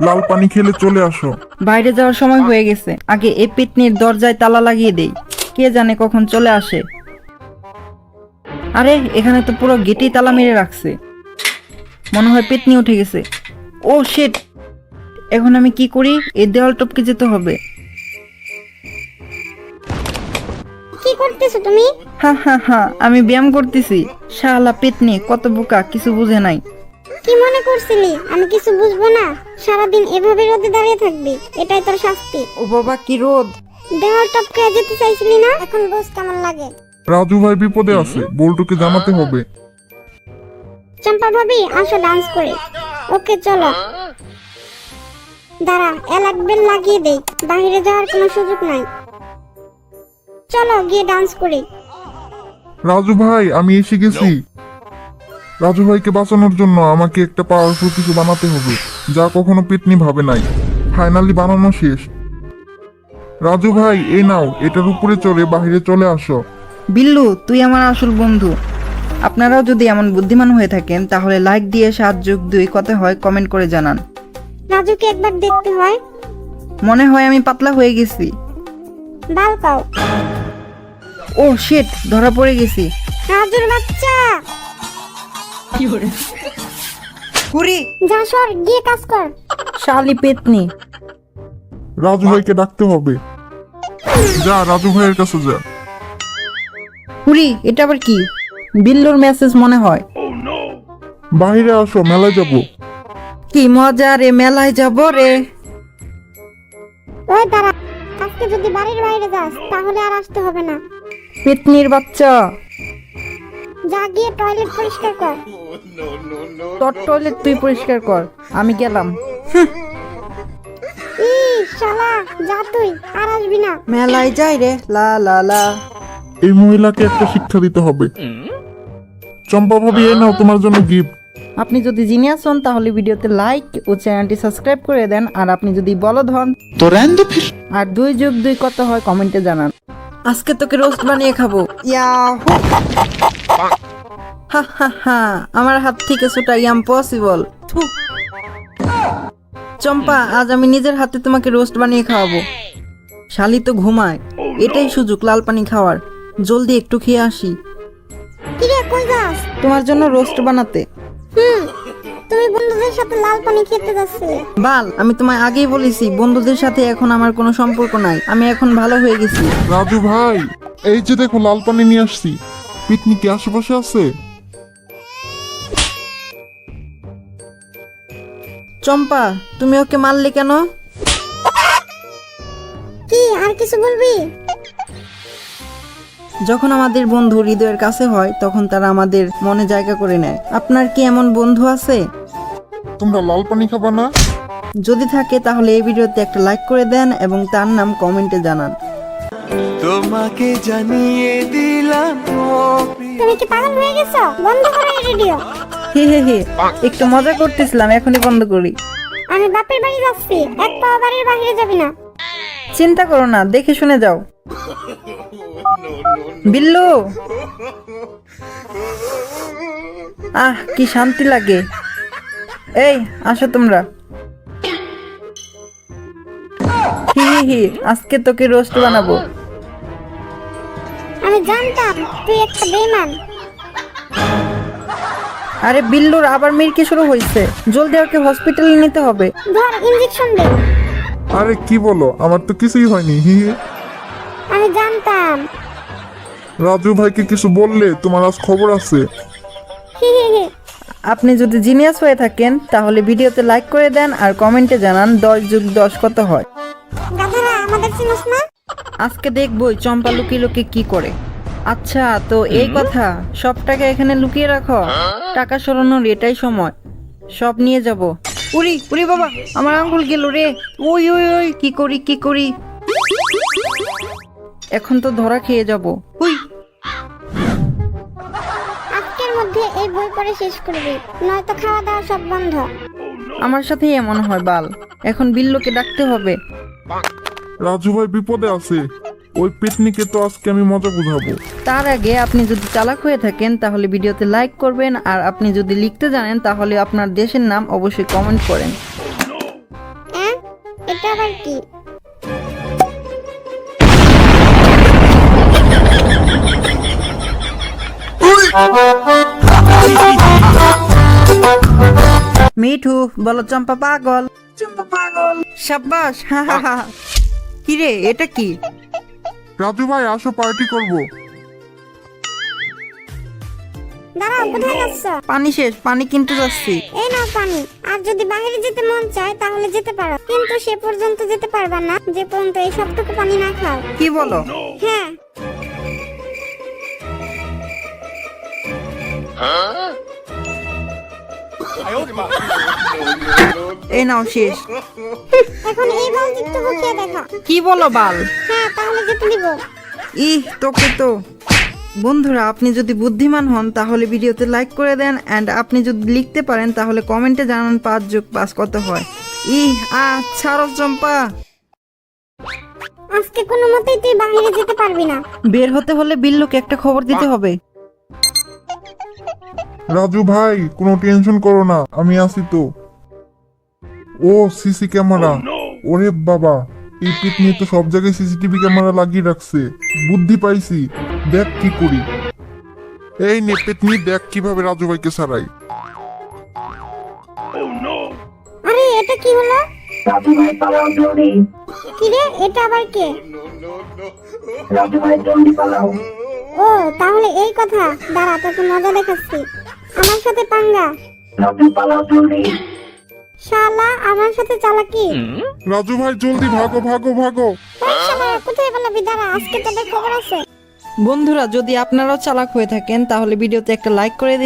লাল পানি খেলে চলে আসো। বাইরে যাওয়ার সময় হয়ে গেছে, আগে এই পেতনির দরজায় তালা লাগিয়ে দেই, কে জানে কখন চলে আসে। আরে এখানে তো পুরো গেটেই তালা মেরে রাখছে, মনে হয় পেতনি উঠে গেছে। ও শিট, এখন আমি কি করি? এই দেওয়াল টপকে যেতে হবে। কি করতেছো তুমি? হা হা হা, আমি ব্যায়াম করতেছি। শালা পেতনি কত বোকা, কিছু বুঝে নাই। কি মনে করছিলি আমি কিছু বুঝবো না? সারাদিন এভাবে রোদে দাঁড়িয়ে থাকবি, এটাই তোর শাস্তি। ও বাবা কি রোদ! দেওয়াল টপকে যেতে চাইছিলি না, এখন বুঝ কেমন লাগে। রাজু ভাই বিপদে আছে, বল্টুকে জানাতে হবে। চম্পা ভাবি আসো ডান্স করে। ওকে চলো। দাঁড়া, এলাক বেল লাগিয়ে দেই, বাইরে যাওয়ার কোনো সুযোগ নাই। চলো গিয়ে ডান্স করি। রাজু ভাই আমি এসে গেছি। রাজু ভাইকে বাঁচানোর জন্য আমাকে একটা পাওয়ারফুল কিছু বানাতে হবে, যা কখনো পেতনি ভাবে নাই। ফাইনালি বানানো শেষ। রাজু ভাই এই নাও, এটার উপরে চড়ে বাইরে চলে আসো। বিল্লু, তুই আমার আসল বন্ধু। আপনারাও যদি এমন বুদ্ধিমান হয়ে থাকেন তাহলে লাইক দিয়ে 7+2 কত হয় কমেন্ট করে জানান। রাজুকে একবার দেখতে হয়। মনে হয় আমি পাতলা হয়ে গেছি। বাল পাও। ও শিট, ধরা পড়ে গেছি। রাজুর বাচ্চা, কুড়ি যা সর, গিয়ে কাজ কর। শালি পেতনি। রাজু ভাইকে ডাকতে হবে। যা রাজু ভাইয়ের কাছে যা। কুড়ি, এটা আবার কি? বিল্লুর মেসেজ মনে হয়। বাইরে আসো, মেলায় যাবো। কি মজা রে, মেলায় যাব রে। ওই দাঁড়া, আজকে যদি বাড়ির বাইরে যাস তাহলে আর আসতে হবে না। পেতনির বাচ্চা, যা গিয়ে টয়লেট পরিষ্কার কর। তোর টয়লেট তুই পরিষ্কার কর, আমি গেলাম। ই শালা, যা তুই, আর আসবি না। মেলায় যাই রে, লা লা লা। এই মহিলাকে একটা শিক্ষা দিতে হবে। চম্পা ভাবি এই নাও তোমার জন্য গিফট। আপনি যদি জিনিয়াস হন তাহলে ভিডিওতে লাইক ও চ্যানেলটি সাবস্ক্রাইব করে দেন, আর আপনি যদি বলদ হন আর 2+2 কত হয় কমেন্টে জানান। আজকে তোকে রোস্ট বানিয়ে খাবো। ইয়াহু! হা হা হা, আমার হাত থেকে ছোটা ইম্পসিবল। চম্পা, আজ আমি নিজের হাতে তোমাকে রোস্ট বানিয়ে খাওয়াবো। শালি তো ঘুমায়, এটাই সুযোগ লাল পানি খাওয়ার। জলদি একটু খেয়ে আসি। কি রে, কই যাস? তোমার জন্য রোস্ট বানাতে। তুমি বন্ধুদের সাথে লাল পানি খেতে যাচ্ছিলে। বাল, আমি তোমায় আগেই বলেছি বন্ধুদের সাথে এখন আমার কোনো সম্পর্ক নাই, আমি এখন ভালো হয়ে গেছি। রাজু ভাই এই যে দেখো লাল পানি নিয়ে আসছি। পিকনিক কি আশেপাশে আছে? চম্পা, তুমি ওকে মারলে কেন? কি আর কিছু বলবি? যখন আমাদের বন্ধু হৃদয়ের কাছে হয় তখন তারা আমাদের মনে জায়গা করে নেয়। আপনার কি এমন বন্ধু আছে? তোমরা লাল পানি খাবা না? যদি থাকে তাহলে এই ভিডিওতে একটা লাইক করে দেন এবং তার নাম কমেন্টে জানান। তোমাকে জানিয়ে দিলাম তুমি কি পাগল হয়ে গেছো? বন্ধ করো এই রেডিও। হে হে হে, একটু মজা করতেছিলাম, এখনই বন্ধ করি। আমি বাপের বাড়ি যাচ্ছি, এক পাও বাড়ির বাইরে যাবি না। চিন্তা করো না, দেখে শুনে যাও। বিল্লু, আহ কি শান্তি লাগে। এই আসো তোমরা। হি হি হি, আজকে তোকে রোস্ট বানাবো। আমি জানতাম তুই একটা বেঈমান। আরে বিল্লুর আবার মিরকি শুরু হয়েছে, জলদি ওকে হসপিটালে নিতে হবে। ধর, ইনজেকশন দে। আরে কি বলো, আমার তো কিছুই হয়নি। হি হি। আমি জানতাম। রাজু ভাইকে কিছু বললে তোমার আজ খবর আছে। হি হি হি। আপনি যদি জিনিয়াস হয়ে থাকেন তাহলে ভিডিওতে লাইক করে দেন আর কমেন্টে জানান 10+10 কত হয়। গাধারা, আমাদের চিনিস না? আজকে দেখবই চম্পা লুকিয়ে লুকিয়ে কি করে। আচ্ছা তো এই কথা, সব টাকা এখানে লুকিয়ে রাখো, টাকা সরানোর এটাই সময়, সব নিয়ে যাব। উরি উরি বাবা, আমার আঙ্গুল গেল রে। ওই ওই ওই, কি করি কি করি, এখন তো ধরা খেয়ে যাব। হুই, আজকের মধ্যে এই বই পড়ে শেষ করবি, নয়তো খাওয়া দাওয়া সব বন্ধ। আমার সাথেই এমন হয় বাল, এখন বিল্লুকে ডাকতে হবে। রাজু ভাই বিপদে আছে, ওই পেতনিকে তো আজকে আমি মজা বুঝাবো। তার আগে আপনি যদি চালাক হয়ে থাকেন তাহলে ভিডিওতে লাইক করবেন, আর আপনি যদি লিখতে জানেন তাহলে আপনার দেশের নাম অবশ্যই কমেন্ট করেন। এটা আবার কি? মিঠু বলো চম্পা পাগল। চম্পা পাগল। সাব্বাস, হা হা হা। কিরে এটা কি? রাজু ভাই আসো, পার্টি করব। দাঁড়াও, কোথায় যাচ্ছ? পানি শেষ, পানি কিনতে যাচ্ছি। এই নাও পানি। আর যদি বাইরে যেতে মন চায় তাহলে যেতে পারো, কিন্তু সে পর্যন্ত যেতে পারবা না যে পর্যন্ত এই সবটুকু পানি না খাও। কি বলো? হ্যাঁ। এই নাও শেষ। এখন এই বালতি একটু বসিয়ে দেখো। কি বলো বাল? হ্যাঁ, তাহলে যেতে দিব। তোকে তো। বন্ধুরা, আপনি যদি বুদ্ধিমান হন তাহলে ভিডিওতে লাইক করে দেন, এন্ড আপনি যদি লিখতে পারেন তাহলে কমেন্টে জানান 5+5 কত হয়। ছাড়ো চম্পা। আজকে কোনো মতেই তুই বাইরে যেতে পারবি না। বের হতে হলে বিল্লুকে একটা খবর দিতে হবে। রাজু ভাই কোনো টেনশন করো না, আমি আছি তো। ও সিসি ক্যামেরা, ওরে বাবা, এই পিকনি তো সব জায়গায় সিসিটিভি ক্যামেরা লাগিয়ে রাখছে। বুদ্ধি পাইছি, দেখ কি করি। এই নে পেতনি, দেখ কিভাবে রাজু ভাইকে সারাই। আরে এটা কি হলো? রাজু ভাই পালাও জলদি। কি রে, এটা আবার কে? রাজু ভাই জলদি পালাও। ও তাহলে এই কথা। দাঁড়া, তোকে মজা দেখাচ্ছি। আমার সাথে পাঙ্গা। রাজু পালাও জলদি। শালা আমার সাথে চালাকি। রাজু ভাই জলদি ভাগো ভাগো ভাগো। ওই শালা, কোথায় পালাবি? দাঁড়া, আজকে তোদের খবর আছে। বন্ধুরা, যদি আপনারাও চালাক হয়ে থাকেন তাহলে ভিডিওতে একটা লাইক করে দিন।